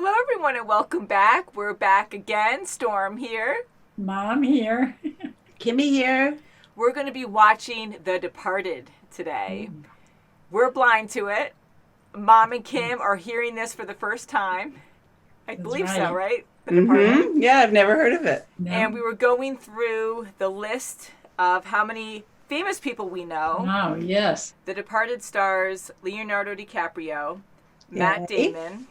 Hello, everyone, and welcome back. We're back again. Storm here. Mom here. Kimmy here. We're going to be watching The Departed today. We're blind to it. Mom and Kim are hearing this for the first time. I believe so, right? The Departed. Yeah, I've never heard of it. No. And we were going through the list of how many famous people we know. Oh, yes. The Departed stars Leonardo DiCaprio, Matt Yay. Damon,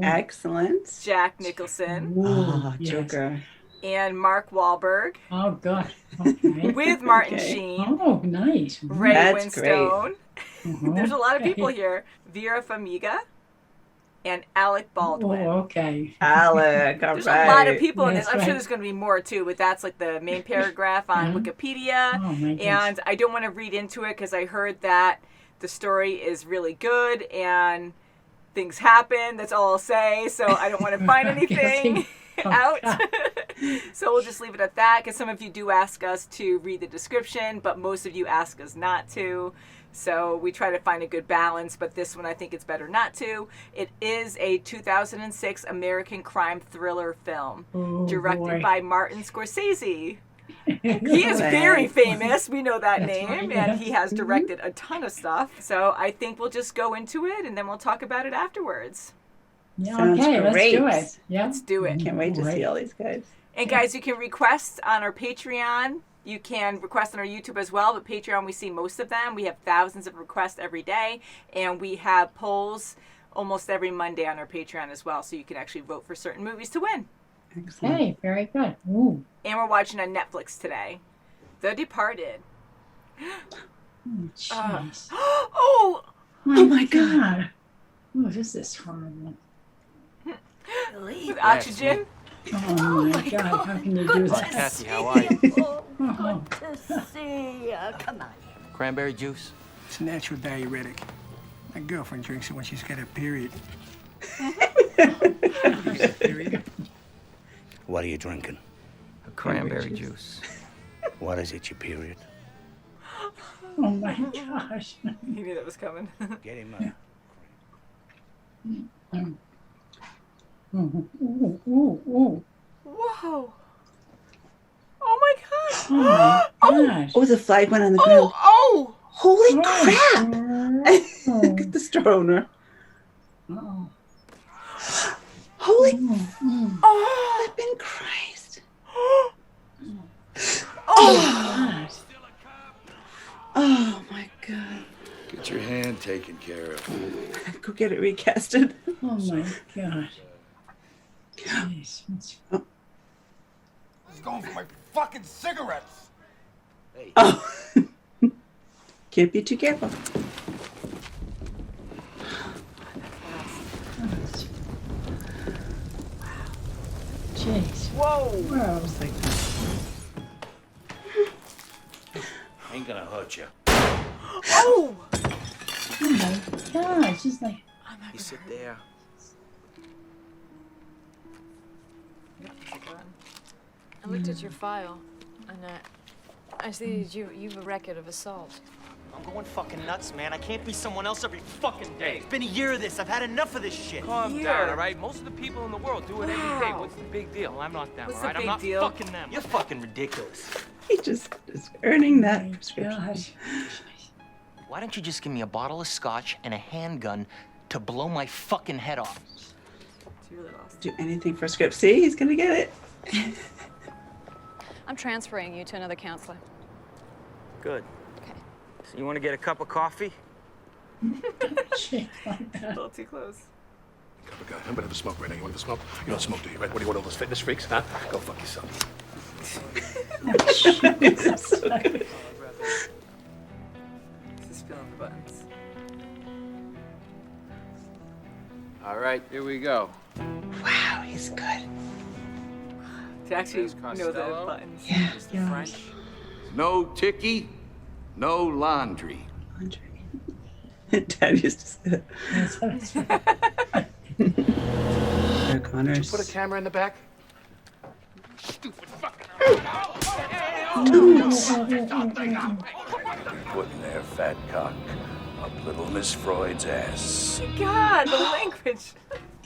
Excellent. Jack Nicholson, Oh, yes. Joker. and Mark Wahlberg, Oh, God. Okay. with Martin Okay. Sheen, Oh, nice. Ray That's Winstone. Uh-huh. There's a lot of Okay. people here. Vera Farmiga and Alec Baldwin. Oh, okay. Alec, all There's right. a lot of people in this. That's I'm sure right. there's going to be more too, but that's like the main paragraph on Mhm. Wikipedia. Oh, my goodness. And I don't want to read into it because I heard that the story is really good and things happen. That's all I'll say. So I don't want to find anything out. So we'll just leave it at that because some of you do ask us to read the description, but most of you ask us not to. So we try to find a good balance, but this one I think it's better not to. It is a 2006 American crime thriller film Oh, directed boy. by Martin Scorsese. He is very famous. We know that That's name, right, and yes. he has directed a ton of stuff. So I think we'll just go into it, and then we'll talk about it afterwards. Yeah, Sounds okay, great. let's do it. Yeah. Let's do it. Can't wait to Right. see all these guys. And guys, you can request on our Patreon. You can request on our YouTube as well, but Patreon, we see most of them. We have thousands of requests every day, and we have polls almost every Monday on our Patreon as well, so you can actually vote for certain movies to win. Excellent. Okay, very good. Ooh. And we're watching on Netflix today. The Departed. Oh, jeez. Oh! Oh my God. Oh, this is horrible. With oxygen? Oh, my God. How can you do that? Kathy, how are you? Oh, To see ya. Come on. Cranberry juice? It's a natural diuretic. My girlfriend drinks it when she's got her period. What are you drinking? Cranberry juice. What is it, your period? oh my gosh. You knew that was coming. Get him up. Ooh, ooh, ooh, ooh. Whoa. Oh my God. Oh, my gosh. Oh, the flag went on the Oh, ground. oh. Holy crap! Oh. Look at the store owner. Oh. Holy Oh. flippin' Christ. Oh. Gosh. Oh my God. Get your hand taken care of. Go get it recasted. Oh my God. Jeez. He's going for my fucking cigarettes. Oh. Can't be too careful. Jeez. Whoa. Whoa. Ain't gonna hurt you. Oh. Oh my gosh. Just like, You sit there. I looked at your file, and I see that you've a record of assault. I'm going fucking nuts, man. I can't be someone else every fucking day. It's been a year of this. I've had enough of this shit. Calm Here. down, all right? Most of the people in the world do it every day. Wow. What's the big deal? I'm not them, What's all the right? I'm big not deal? fucking them. You're fucking ridiculous. He just is earning that prescription. gosh. Why don't you just give me a bottle of scotch and a handgun to blow my fucking head off? It's really lost. Do anything for script. See, he's gonna get it. I'm transferring you to another counselor. Good. Okay. So you want to get a cup of coffee? Shit like A that. little too close. Come on, God, I'm gonna have a smoke right now. You want to smoke? You don't smoke, do you? Right? What do you want, all those fitness freaks, huh? Go fuck yourself. It's so good. Just feeling the buttons. All right, here we go. Wow, he's good. To actually There's know the Costello. buttons. Yeah. Is the Yeah. French? No ticky, no laundry. Andre. Dad used to say that. That's right. Sarah Connors. Put a camera in the back. Put in their fat cock up little Miss Freud's ass. God, the language.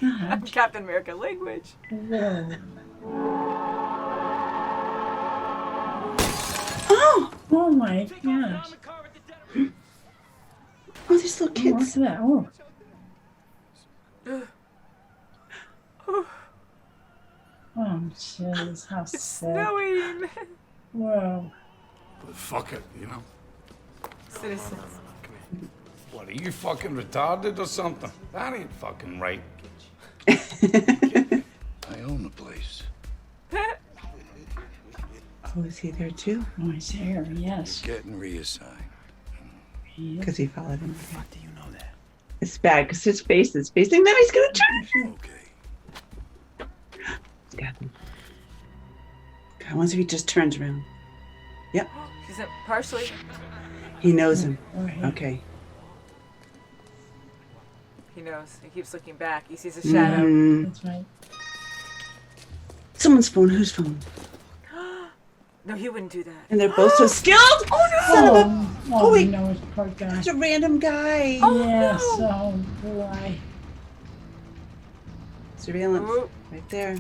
God. Captain America language. Whoa. Oh! Oh my gosh. Oh, these little Oh, kids. look at that. Oh. Oh, jeez. How It's sick. snowing. Whoa. But fuck it, you know? Citizens. What, are you fucking retarded or something? That ain't fucking right. I own the place. Oh, is he there too? Oh, he's here. Yes. Getting reassigned. Because he followed him. Fuck do you know that? It's bad because his face is facing them. He's gonna turn. Okay. He's got him. God, once if he just turns around. Yep. She's partially. He knows him. Right. Okay. He knows. He keeps looking back. He sees a shadow. That's right. Someone's phone. Whose phone? No, he wouldn't do that. And they're both so skilled. Oh no! Son of a. Oh, wait. no, it's poor guy. It's a random guy. Yes. Oh, boy. Surveillance. Ooh. Right there.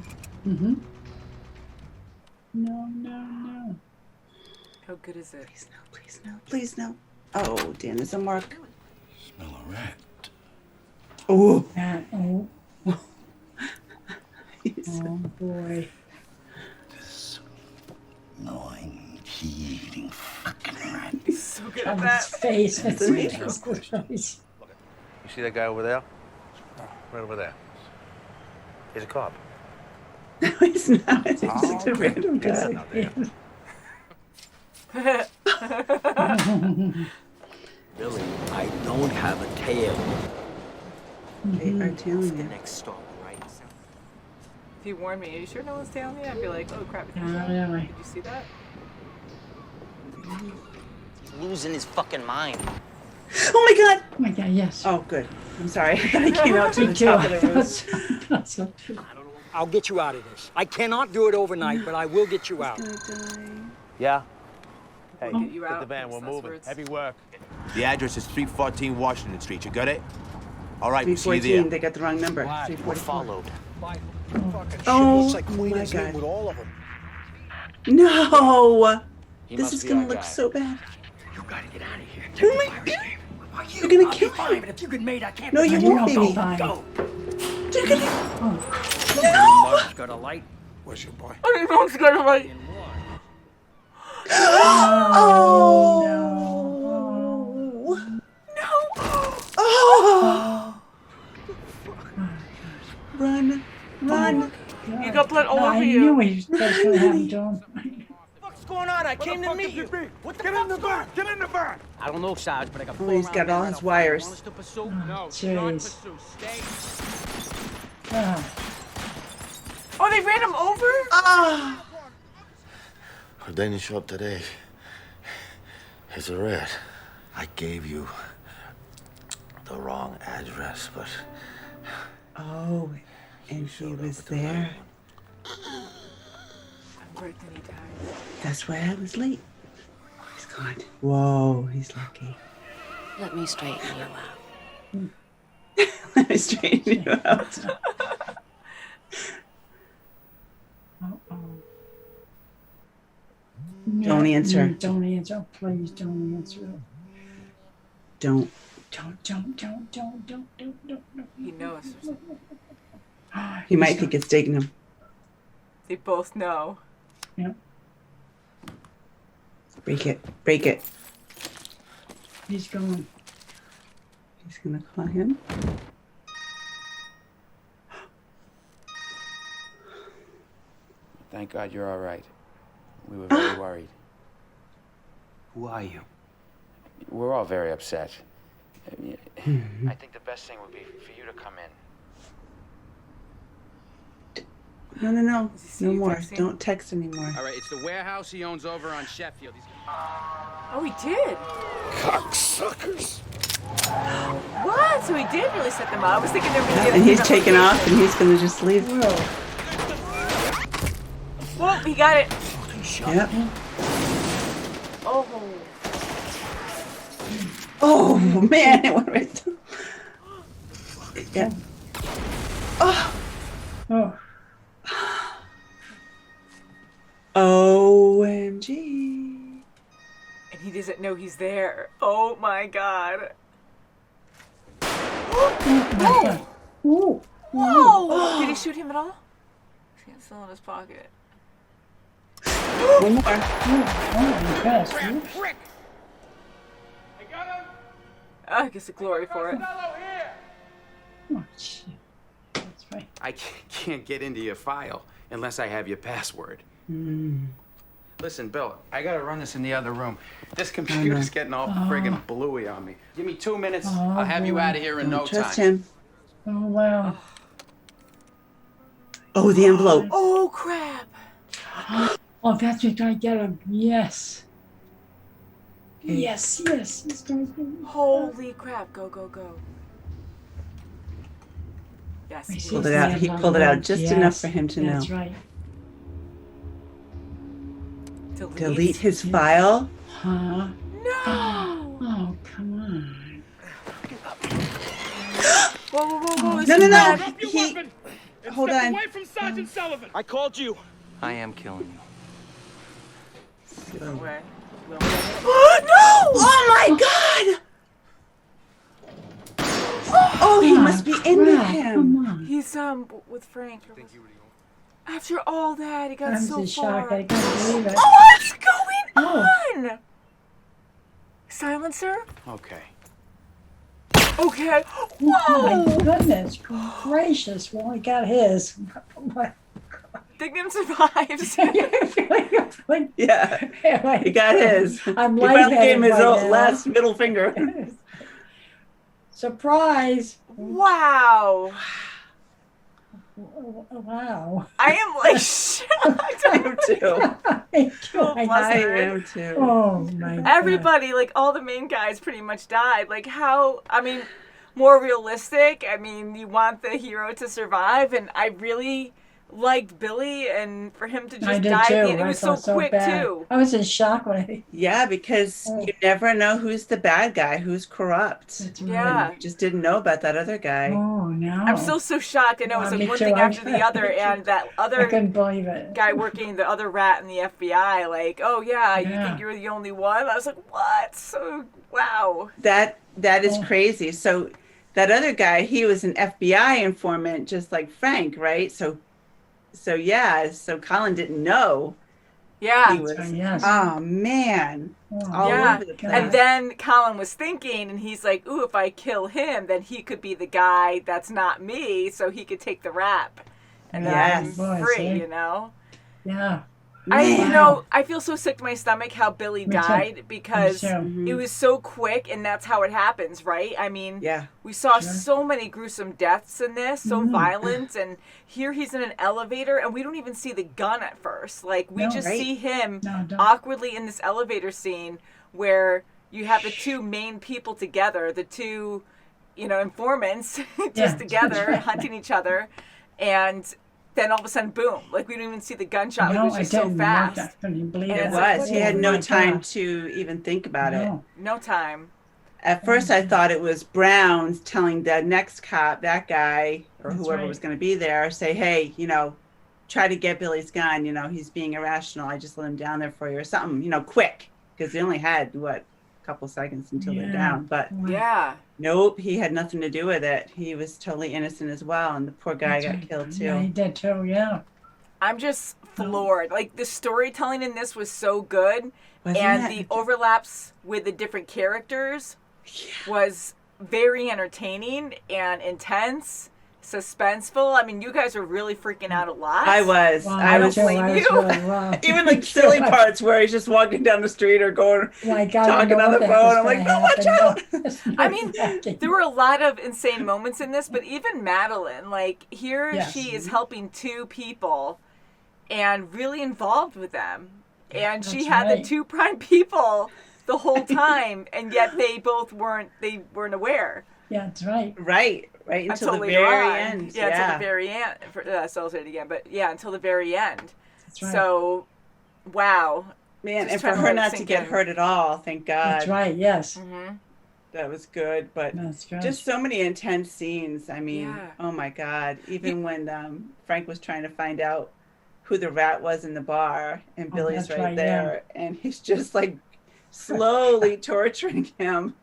Mm-hmm. No, no, no. How good is it? Please no. Please no. Please no. Oh, Dan, there's a mark. Smell a rat. Oh. Oh. Oh, boy. This annoying, eating fucking rat. He's so good Oh, at his that. face. It's amazing. his face. You see that guy over there? Right over there. He's a cop. No, he's not. It's just a okay. random guy. Not there. Billy, I don't have a tail. They are telling you. Next stop, right? If he warned me, are you sure no one's tailing me? I'd be like, oh crap. Yeah. Did you see that? He's losing his fucking mind. Oh my God. Oh my God, yes. Oh, good. I'm sorry. I thought I came out to the Me too. top of the roof. That's so true. I'll get you out of this. I cannot do it overnight, but I will get you out. Yeah? Hey, get you out. Get the van, we're Last moving. words. Heavy work. The address is 314 Washington Street. You got it? All right, we'll see you 314. there. They got the wrong number. We're 344. followed. Oh my God. No. This is gonna look so bad. You gotta get out of here. Oh my God. You're gonna kill Fine, me. but if you get made, I can't. No, you won't, baby. Fine. Go. You're gonna. No. Mark's got a light. Where's your boy? Oh, your mom's gonna fight. Oh. No. Oh. Run. Run. You got blood all I over knew you. he was that's what happened to him. What's going on? I came to meet you. What the Get in the van! Get in the van! I don't know, Sarge, but I got Oh, he's got all his wires. Want us to pursue? No, jeez. Ah, Oh, they ran him over? Ah. Well, didn't show up today. He's a rat. I gave you the wrong address, but Oh, and he was there. I'm right, then he died. That's why I was late. He's gone. Whoa, he's lucky. Let me straighten you out. Let me straighten you out. uh-oh. Don't answer. Don't answer. Please don't answer. Don't. Don't. He knows. He might think it's taking him. They both know. Yep. Break it. Break it. He's going. He's gonna call him. Thank God you're all right. We were very worried. Who are you? We're all very upset. I think the best thing would be for you to come in. No. No he more. texting? Don't text anymore. All right, it's the warehouse he owns over on Sheffield. Oh, he did. Cocksuckers. What? So he did really set them up. I was thinking they were going to And he's taking off and he's gonna just leave. Whoa, he got it. Yep. Oh. Oh man, it went right through. Yeah. Oh. Oh, OMG. And he doesn't know he's there. Oh my god. oh. Ooh. Whoa! Did he shoot him at all? He's still in his pocket. One more. Oh, yes. Oops. I guess the glory for it. Oh, shit. That's right. I can't get into your file unless I have your password. Listen, Bill, I gotta run this in the other room. This computer's getting all friggin' bluey on me. Give me 2 minutes. I'll have you out of here in no Don't trust time. him. Oh, wow. Oh, the envelope. Oh crap! Oh, that's what I get him. Yes. Yes, yes. This guy's gonna... Holy crap! Go, go, go! Yes. I see Pulled his it out. hand He on pulled the it out rope. just Yes, enough for him to know. That's right. Delete his file. Huh? No! Oh, come on. Whoa, whoa, whoa, whoa! No, no, no. Drop your He. weapon and Hold step on. away from Sergeant Sullivan. I called you. I am killing you. Where? Oh my God! Oh, he must be in with him. Come on. He's with Frank. After all that, he got I'm so just far. shocked. I can't believe it. What's going Oh. on? Silencer? Okay. Okay. Oh, my Whoa! goodness gracious. Well, he got his. Dignam survives. Yeah, he got his. I'm He finally gave him his lightheaded right now. last middle finger. Surprise. Wow. Wow. I am like shocked. I am too. Oh, I Buster. am too. Oh, my God. Everybody, like all the main guys pretty much died. Like how, I mean, more realistic. I mean, you want the hero to survive, and I really liked Billy, and for him to I just did die, too. it I was so felt so quick bad. too. I was in shock when I. Yeah, because you never know who's the bad guy, who's corrupt. That's right. Yeah. You just didn't know about that other guy. Oh, no. I'm still so shocked. I know it was Me like one too. thing I'm after the other, and that I other couldn't believe it. guy working, the other rat in the FBI, like, oh yeah, you Yeah. think you're the only one? I was like, what? So wow. That is Oh. crazy. So that other guy, he was an FBI informant, just like Frank, right? So yeah. So Colin didn't know. Yeah. He was. Yes. Oh man. All Yeah, over the place. and then Colin was thinking, and he's like, ooh, if I kill him, then he could be the guy that's not me, so he could take the rap. And then I'm Yes. Boy, free, see? you know? Yeah. I feel so sick to my stomach how Billy Me too. died because Me too. it was so quick, and that's how it happens, right? I mean, Yeah. we saw Sure. so many gruesome deaths in this, so violent, and here he's in an elevator, and we don't even see the gun at first. Like, we No, just right. see him No, don't. awkwardly in this elevator scene where you have the two main people together, the two, informants just Yeah. together, hunting each other, and then all of a sudden, boom! Like we don't even see the gunshot. Like, No, it was I just so didn't. fast. I couldn't believe And it. It it's like, was. He had Oh, no my time God. to even think about it. No. No time. At first, I thought it was Brown telling the next cop, that guy, or That's whoever right. was going to be there, say, hey, try to get Billy's gun. He's being irrational. I just let him down there for you or something, quick. Because they only had, a couple seconds until they're Yeah. down. But Yeah. nope, he had nothing to do with it. He was totally innocent as well. And the poor guy That's got right. killed too. Yeah, he did too. Yeah. I'm just floored. Like the storytelling in this was so good, Wasn't and it? the overlaps with the different characters was very entertaining and intense, suspenseful. I mean, you guys are really freaking out a lot. I was. Wow, I was. too. blame I was you. really wow. Even like silly parts where he's just walking down the street or going, My God, talking you know on what the heck phone. is I'm like, gonna no, watch out. happen. I mean, there were a lot of insane moments in this, but even Madeline, like here Yes. she is helping two people and really involved with them. And she That's had the right. two prime people the whole time, and yet they both weren't aware. Yeah, that's right. Right until the later very on. end. Yeah, until the very end. So I'll say it again, but yeah, until the very end. That's right. So, wow. Man, Just and for trying to her let it not to sink get in. hurt at all, thank God. That's right. Yes. Mm-hmm. That was good, but That's right. just so many intense scenes. I mean, Yeah. oh my God. Even when Frank was trying to find out who the rat was in the bar, and Oh, Billy's that's right right, there, and he's just like slowly torturing him,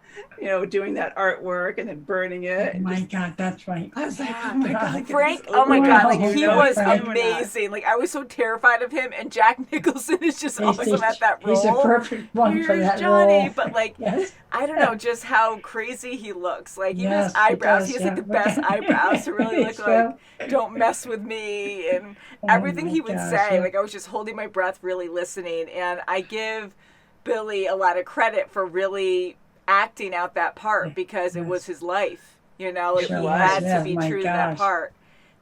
doing that artwork and then burning it. Oh my God, that's right. I was like, Yeah. oh my God. get Frank, this oh my over God, with. like You he know was Frank or not. amazing. Like I was so terrified of him, and Jack Nicholson is just awesome at that role. He's a perfect one for Here's that Johnny, role. but like Yes. I don't know just how crazy he looks. Like even Yes, his he eyebrows, does, he has yeah. like the best eyebrows to really look It's like "Don't mess with me" and everything my he would gosh, say. yeah. Like I was just holding my breath, really listening, and I give Billy a lot of credit for really acting out that part because it was his life. Like Sure he was, had yeah, to be my true to that gosh. part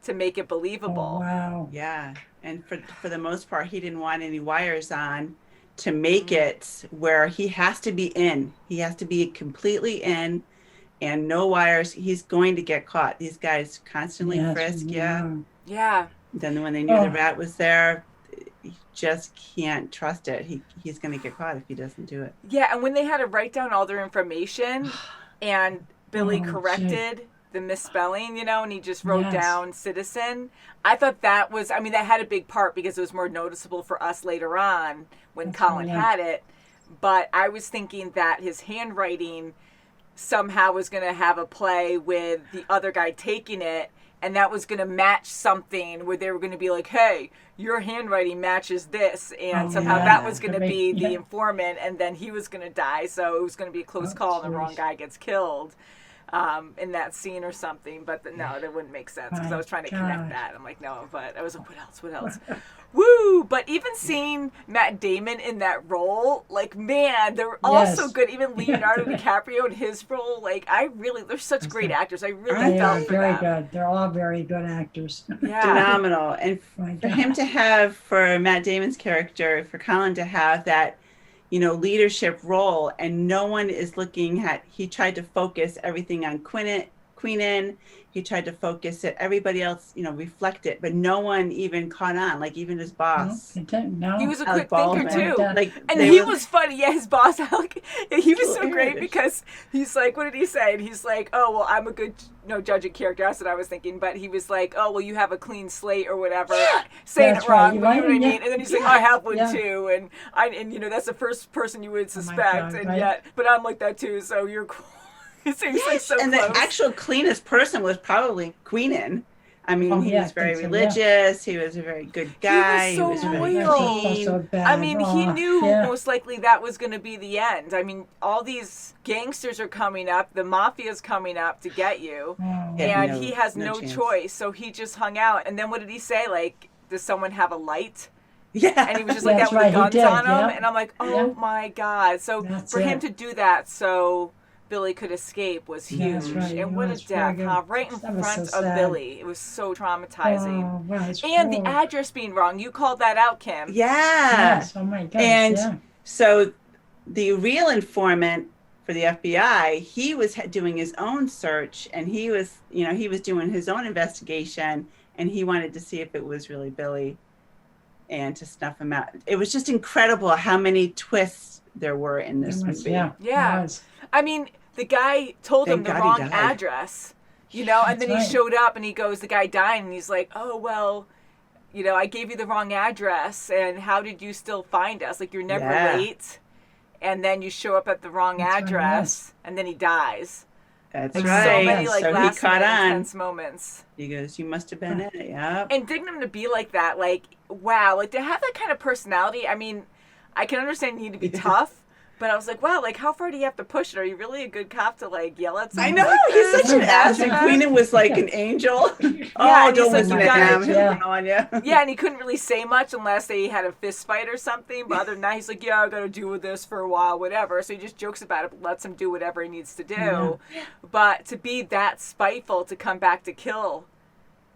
to make it Oh, believable. wow. Yeah, and for the most part, he didn't want any wires on to make it where he has to be in. He has to be completely in, and no wires. He's going to get caught. These guys constantly Yes, frisk. Yeah. Yeah. Then when they knew Oh. the rat was there, you just can't trust it. He's going to get caught if he doesn't do it. Yeah, and when they had to write down all their information and Billy Oh, gee. corrected the misspelling, and he just wrote Yes. down citizen, I thought that was, that had a big part because it was more noticeable for us later on when That's Colin right, yeah. had it. But I was thinking that his handwriting somehow was going to have a play with the other guy taking it, and that was going to match something where they were going to be like, hey, your handwriting matches this, and Oh, somehow yeah. that was going to Could be be, the yeah. informant, and then he was going to die, so it was going to be a close call and the wrong jeez. guy gets killed in that scene or something. But no, that wouldn't make sense because I was trying to connect God. that. I'm like, no, but I was like, what else? Woo! But even seeing Matt Damon in that role, like, man, they're all Yes. so good. Even Leonardo DiCaprio in his role, like, they're such great actors. I really They felt are for very them. good. They're all very good actors. Yeah. Phenomenal. And My for him God. for Matt Damon's character, for Colin to have that, leadership role, and no one is looking at, he tried to focus everything on Queenan. He tried to focus it, everybody else, reflect it, but no one even caught on, like even his boss. No. He was a Alec quick thinker Baldwin. too, Like, and they he were- was funny. Yeah, his boss Alec, he was so great Hilarious. because he's like, what did he say? And he's like, oh well, I'm a good judge of character. That's what I was thinking. But he was like, oh well, you have a clean slate or whatever, saying That's it wrong, right. but you know what I Yeah. mean. And then he's like, I have one Yeah. too, and that's the first person you would Oh my suspect, God, and right? yet, but I'm like that too. So you're cool. It seems like so and close. the actual cleanest person was probably Queenan. I mean, Oh, he yeah, was I very think so, yeah. religious. He was a very good guy. He was so very loyal. clean. So bad. I mean, he Oh, knew yeah. most likely that was going to be the end. I mean, all these gangsters are coming up, the mafia's coming up to get you, Oh, and no- he has no no chance. choice. So he just hung out. And then what did he say? Like, does someone have a light? Yeah. And he was just like That's that with right, the he guns did, on him. yeah. And I'm like, oh Yeah. my God. So That's for him it. to do that, so Billy could escape was huge. That's right, And it what a was very death, good. huh? Right in That was front so of sad. Billy. It was so traumatizing. Oh, well, it's And the horrible. address being wrong. You called that out, Kim. Yeah. Yes. Oh my God. And yeah. so the real informant for the FBI, he was doing his own search, and he was doing his own investigation, and he wanted to see if it was really Billy and to snuff him out. It was just incredible how many twists there were in this movie. Yeah. Yeah. it was. I mean, the guy told him Thank the God he wrong died. address, and then he right. showed up and he goes, the guy died, and he's like, oh, well, I gave you the wrong address, and how did you still find us? Like, you're never Yeah. late, and then you show up at the wrong That's right, address, and then he dies. That's Like, right. so many, so he last caught minute on. intense moments. He goes, you must have been in it. Yeah. And digging to be like that, like, wow, like, to have that kind of personality, I mean, I can understand you need to be tough, but I was like, wow, like, how far do you have to push it? Are you really a good cop to, like, yell at I someone? know, like he's this? such an ass, and Queenan was like an angel. and Oh, he's don't like, listen you to gotta- him. He'll Yeah. run on you. Yeah, and he couldn't really say much unless they had a fist fight or something. But other than that, he's like, yeah, I got to deal with this for a while, whatever. So he just jokes about it, but lets him do whatever he needs to do. But to be that spiteful to come back to kill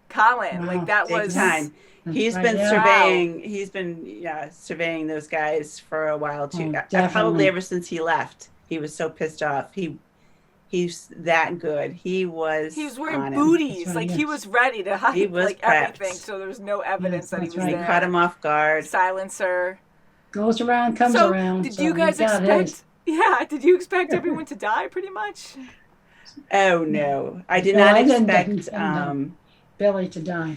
Colin, like, that Big was... time. He's Right, been yeah. surveying. He's been surveying those guys for a while too. Oh, Probably definitely. ever since he left. He was so pissed off. He's that good. He was. He was wearing on him. booties. That's right, like, he yes. was ready to hide, He was like, prepped. everything. So there was no evidence Yes, that he that's was right. He there. caught him off guard. Silencer. Goes around, comes So around. did so you guys got expect his. Yeah, did you expect everyone to die pretty much? Oh no, I did No, not I didn't expect. Billy to die.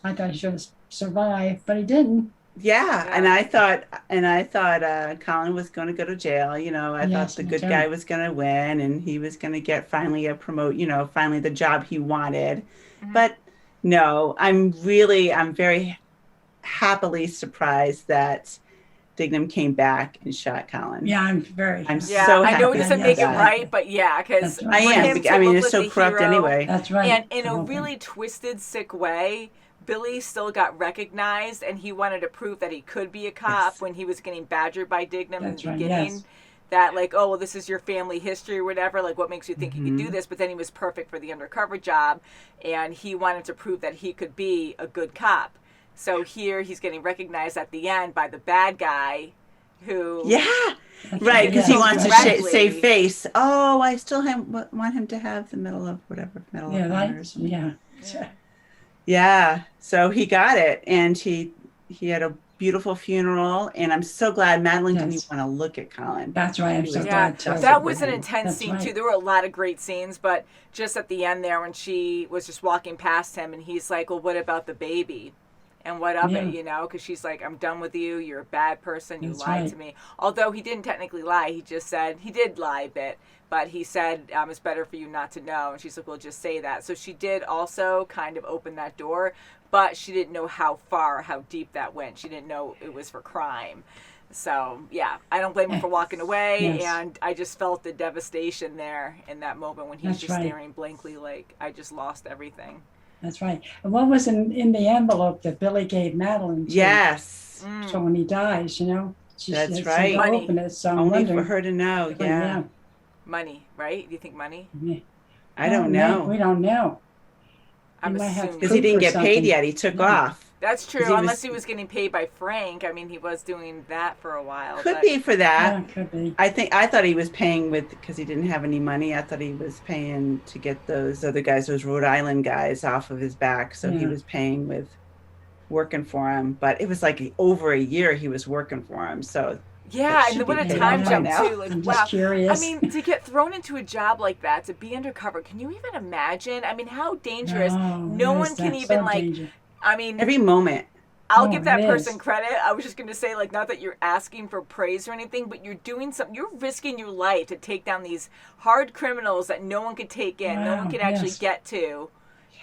I thought he should have survived, but he didn't. Yeah, and I thought Colin was going to go to jail. You know, I thought Yes, the me good too. guy was going to win, and he was going to get finally a promote. You know, finally the job he wanted. But no, I'm very happily surprised that Dignam came back and shot Colin. Yeah, I'm very. I'm Yeah, so I know happy he doesn't about make it that. right, but yeah, because That's right. I am. I mean, it's so corrupt anyway. That's right. And in The a whole really thing. twisted, sick way, Billy still got recognized, and he wanted to prove that he could be a cop Yes. when he was getting badgered by Dignam in That's the right, beginning. yes. That like, oh well, this is your family history or whatever. Like, what makes you think you could do this? But then he was perfect for the undercover job, and he wanted to prove that he could be a good cop. So here he's getting recognized at the end by the bad guy, who Yeah, right, because he wants to Correctly. save face. Oh, I still want him to have the Medal of Yeah, right. Honor or something. Yeah. Yeah, so he got it, and he had a beautiful funeral, and I'm so glad Madeline didn't Yes. even want to look at Colin. That's right. I'm She so was Yeah, glad too. disgusted that with was an him. intense That's scene right. too. There were a lot of great scenes, but just at the end there when she was just walking past him and he's like, well, what about the baby? And what of Yeah. it, you know? Because she's like, I'm done with you. You're a bad person. You That's lied right. to me. Although he didn't technically lie. He just said, he did lie a bit. But he said, it's better for you not to know. And she's like, well, just say that. So she did also kind of open that door. But she didn't know how deep that went. She didn't know it was for crime. So, yeah, I don't blame him for walking away. Yes. And I just felt the devastation there in that moment when he's That's just right. staring blankly like, I just lost everything. That's right. And what was in the envelope that Billy gave Madeline? Too? Yes, So when he dies, you know, That's said right. to Money. open it. So I'm only wondering. for her to know. Yeah, Money, right? Do you think money? Yeah. I don't We know, don't know. I'm might have assuming. because he didn't Or get paid something. yet. He took Yeah. off. That's true, 'Cause he unless was- he was getting paid by Frank. I mean, he was doing that for a while. Could but- be for that. Yeah, could be. I thought he was paying because he didn't have any money. I thought he was paying to get those other guys, those Rhode Island guys, off of his back. So he Yeah. was paying with working for him. But it was like over a year he was working for him. So Yeah, should and what be a paid time off jump by now. too. Like, I'm wow. just curious. I mean, to get thrown into a job like that, to be undercover, can you even imagine? I mean, how dangerous? No yes, one can that's even so like. dangerous. I mean, every moment. I'll Oh, give that it person is. credit. I was just going to say, like, not that you're asking for praise or anything, but you're doing something. You're risking your life to take down these hard criminals that no one could take in, no one Wow, can actually yes. get to.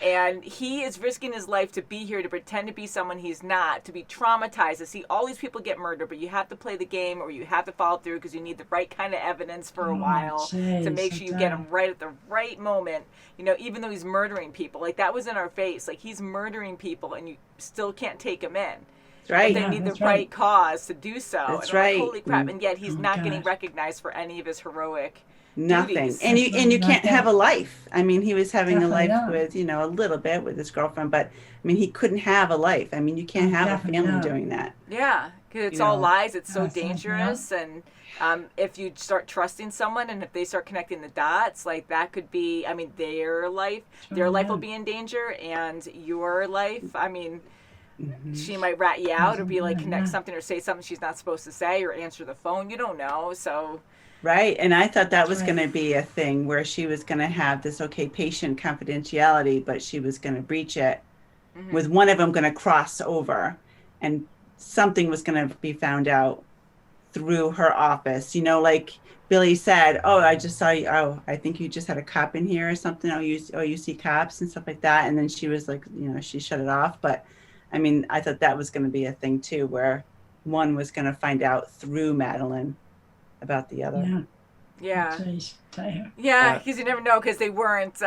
And he is risking his life to be here, to pretend to be someone he's not, to be traumatized, to see all these people get murdered, but you have to play the game or you have to follow through because you need the right kind of evidence for a while to jeez, make sure you get him right at the right moment. You know, even though he's murdering people. Like, that was in our face. Like, he's murdering people and you still can't take him in. That's right. But they Yeah, need the that's right right. cause to do so. That's and I'm like, right. holy crap. And yet he's Oh, not getting gosh. recognized for any of his heroic Nothing. duties. And you That's can't right. have a life. I mean, he was having a Definitely life not. with, a little bit with his girlfriend, but I mean, he couldn't have a life. I mean, you can't Oh, have a definitely family not. doing that. Yeah, because it's You all know. lies. It's so Yes, yeah. dangerous. And if you start trusting someone and if they start connecting the dots, like that could be, I mean, their life yeah. will be in danger and your life. I mean, Mm-hmm. she might rat you out or be like, Yeah, connect yeah. something or say something she's not supposed to say or answer the phone. You don't know. So, Right. And I thought that was Right. going to be a thing where she was going to have this, patient confidentiality, but she was going to breach it with one of them going to cross over and something was going to be found out through her office. Like Billy said, oh, I just saw you. Oh, I think you just had a cop in here or something. You see cops and stuff like that. And then she was like, she shut it off. But I mean, I thought that was going to be a thing too, where one was going to find out through Madeline about the other. Yeah. yeah. Jeez, tell you. Yeah, because you never know because they weren't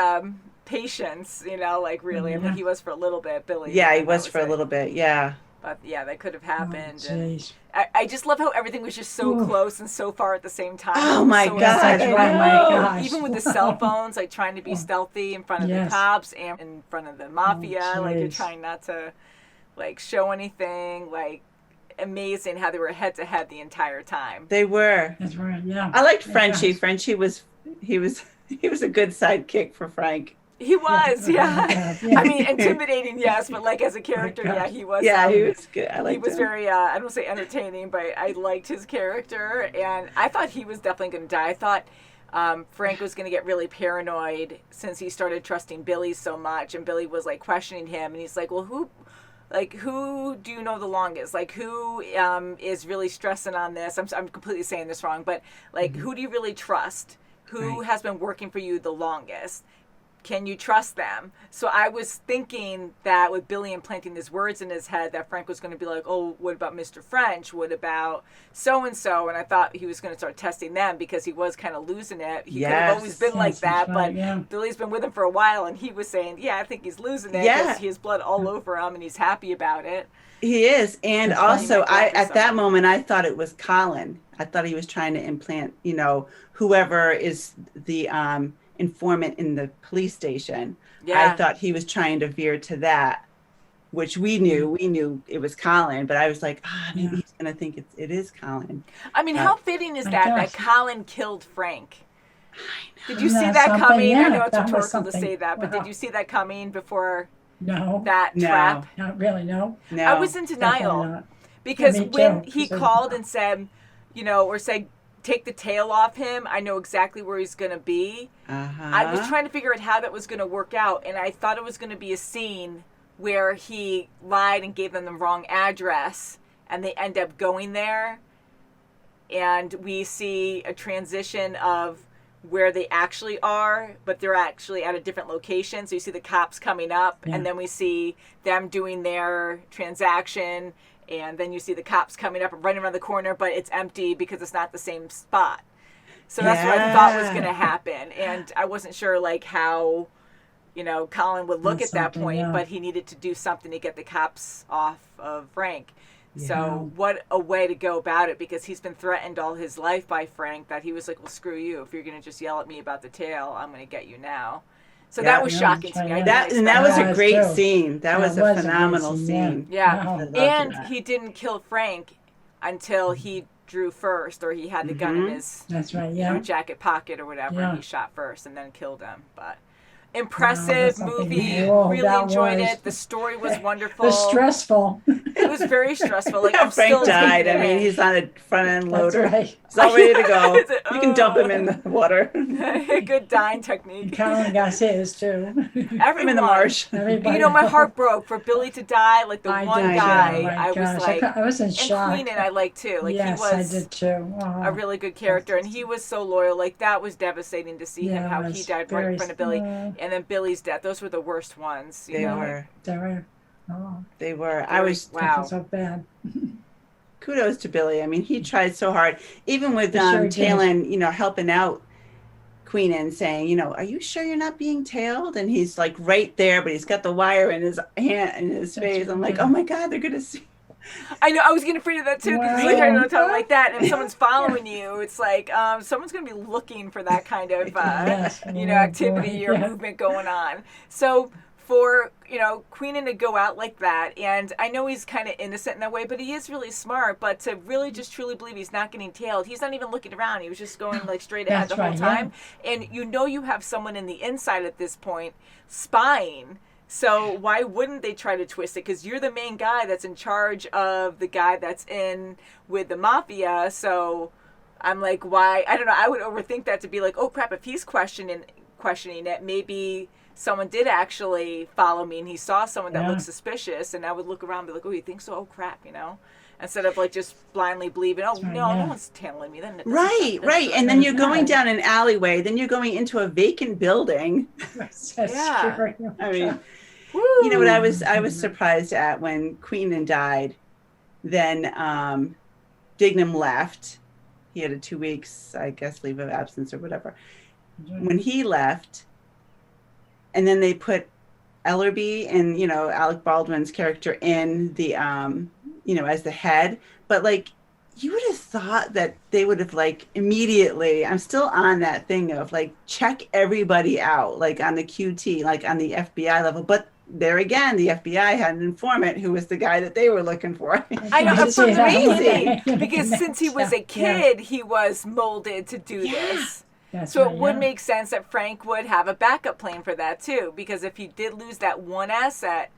patients, like really. I think he was for a little bit, Billy. Yeah, he and was that for a little bit. Yeah. But yeah, that could have happened. Oh, and jeez. I just love how everything was just so Ooh. close and so far at the same time. Oh It was my so God, exciting. I Oh my know. gosh. Even with the cell phones, like trying to be stealthy in front of the Yes. cops and in front of the mafia, like you're jeez. trying not to like show anything. Like amazing how they were head to head the entire time. They were. That's right. Yeah. I liked Yeah. Frenchie. Frenchie he was a good sidekick for Frank. He was, yeah. Yeah. I mean, intimidating, yes, but like as a character, yeah, he was. Yeah, he was good. I He liked was him. very, I don't say entertaining, but I liked his character, and I thought he was definitely going to die. I thought Frank was going to get really paranoid since he started trusting Billy so much, and Billy was like questioning him, and he's like, well, who do you know the longest? Like, who is really stressing on this? I'm completely saying this wrong, but like, who do you really trust? Who has been working for you the longest? Can you trust them? So I was thinking that with Billy implanting these words in his head, that Frank was going to be like, oh, what about Mr. French? What about so-and-so? And I thought he was going to start testing them because he was kind of losing it. He could have always been like that, but Billy's been with him for a while, and he was saying, yeah, I think he's losing it because he has blood all over him, and he's happy about it. He is. And also, at that moment, I thought it was Colin. I thought he was trying to implant, whoever is the informant in the police station. I thought he was trying to veer to that, which we knew it was Colin, but I was like, maybe he's gonna think it is Colin. I mean, how fitting is that Colin killed Frank? I know. Did you see that coming? I know it's rhetorical to say that, but did you see that coming before that trap? Not really, no. I was in denial because when he called and said, or said, take the tail off him, I know exactly where he's going to be. I was trying to figure out how that was going to work out, and I thought it was going to be a scene where he lied and gave them the wrong address, and they end up going there, and we see a transition of where they actually are, but they're actually at a different location. So you see the cops coming up, and then we see them doing their transaction, and then you see the cops coming up and running around the corner, but it's empty because it's not the same spot. So that's what I thought was going to happen. And I wasn't sure how, Colin would look at that point, but he needed to do something to get the cops off of Frank. Yeah. So what a way to go about it, because he's been threatened all his life by Frank that he was like, well, screw you. If you're going to just yell at me about the tail, I'm going to get you now. So that was shocking to me. That was a great scene. That was a phenomenal scene. Yeah. And he didn't kill Frank until he drew first, or he had the gun in his jacket pocket or whatever, and he shot first and then killed him. But impressive movie. Really enjoyed it. The story was wonderful. It was stressful. It was very stressful. Like, I'm Frank still died. I mean, he's on a front end loader. He's all ready to go. You can dump him in the water. Good dying technique. Colin got his too. Everyone in the marsh. My heart broke for Billy to die. Like the one guy, I was like, I was in shock. And Queenan, I liked too. Like yes, he was I did too. a really good character, and he was so loyal. Like that was devastating to see him, how he died right in front of Billy, and then Billy's death. Those were the worst ones. They were. They were. I was so bad. Kudos to Billy. I mean, he tried so hard, even with Talon, helping out Queenan, saying, are you sure you're not being tailed? And he's like right there, but he's got the wire in his hand, in his face. I'm like, oh my God, they're gonna see. I know. I was getting afraid of that too, because he's trying to talk like that, and if someone's following you, it's like someone's going to be looking for that kind of activity or movement going on. So for Queenan to go out like that, and I know he's kind of innocent in that way, but he is really smart. But to really just truly believe he's not getting tailed, he's not even looking around. He was just going like straight ahead the whole time, and you have someone in the inside at this point spying. So why wouldn't they try to twist it? Because you're the main guy that's in charge of the guy that's in with the mafia. So I'm like, why? I don't know. I would overthink that to be like, oh crap, if he's questioning it, maybe someone did actually follow me and he saw someone that looked suspicious, and I would look around and be like, oh, you think so? Oh crap, Instead of like just blindly believing, no one's tailing me. Then right. And then you're going down an alleyway, then you're going into a vacant building. I mean, you know what I was surprised at when Queenan died. Then Dignam left. He had a 2 weeks, I guess, leave of absence or whatever. When he left, and then they put Ellerby and Alec Baldwin's character in the as the head, but like you would have thought that they would have like immediately, I'm still on that thing of like check everybody out, like on the QT, like on the FBI level, but there again, the FBI had an informant who was the guy that they were looking for. I know, it's crazy because since he was a kid, he was molded to do this. So it would make sense that Frank would have a backup plan for that too, because if he did lose that one asset,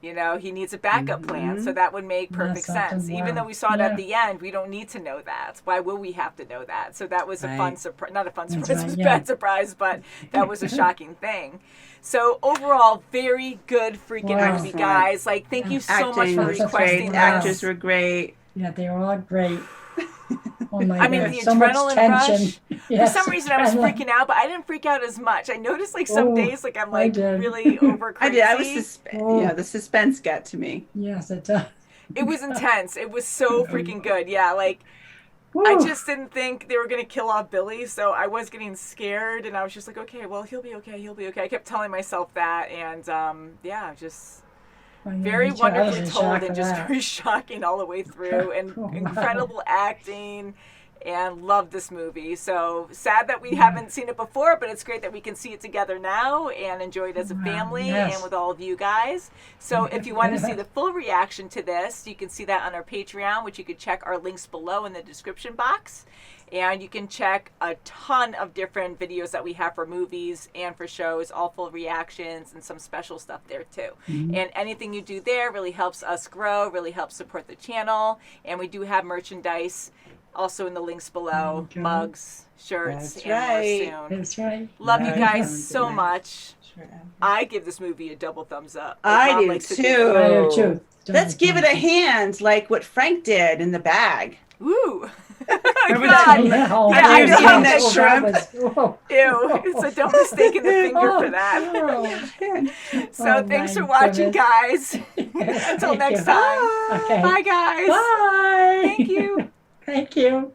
you know, he needs a backup plan. So that would make perfect sense. Even though we saw it at the end, we don't need to know that. Why will we have to know that? So that was a fun surprise. Not a fun surprise, it was a bad surprise, but that was a shocking thing. So overall, very good freaking movie, guys. Like, thank you so much for requesting the actors were great. Yeah, they were all great. Oh my I mean, God. the So adrenaline much rush. Yes, For some reason, I was freaking out, but I didn't freak out as much. I noticed, like, some days, like, I'm, like, really over crazy. I was, yeah, the suspense got to me. Yes, it does. It was intense. It was so freaking good. Yeah, like, I just didn't think they were going to kill off Billy, so I was getting scared, and I was just like, okay, well, he'll be okay, he'll be okay. I kept telling myself that, and, yeah, just... very wonderfully told and just very shocking all the way through, and incredible acting, and love this movie. So sad that we haven't seen it before, but it's great that we can see it together now and enjoy it as a family and with all of you guys. So if you want to see the full reaction to this, you can see that on our Patreon, which you can check our links below in the description box. And you can check a ton of different videos that we have for movies and for shows, all full reactions and some special stuff there too. And anything you do there really helps us grow, really helps support the channel. And we do have merchandise also in the links below, mugs, shirts, and more soon. That's right. Love you guys so much. I give this movie a double thumbs up. I do too. Let's give it a hand like what Frank did in the bag. Woo! Remember that? I know that shrimp. Ew! It's a dumb mistake in the finger for that. So thanks for watching, guys. Until next time. Okay. Bye, guys. Bye. Thank you. Thank you.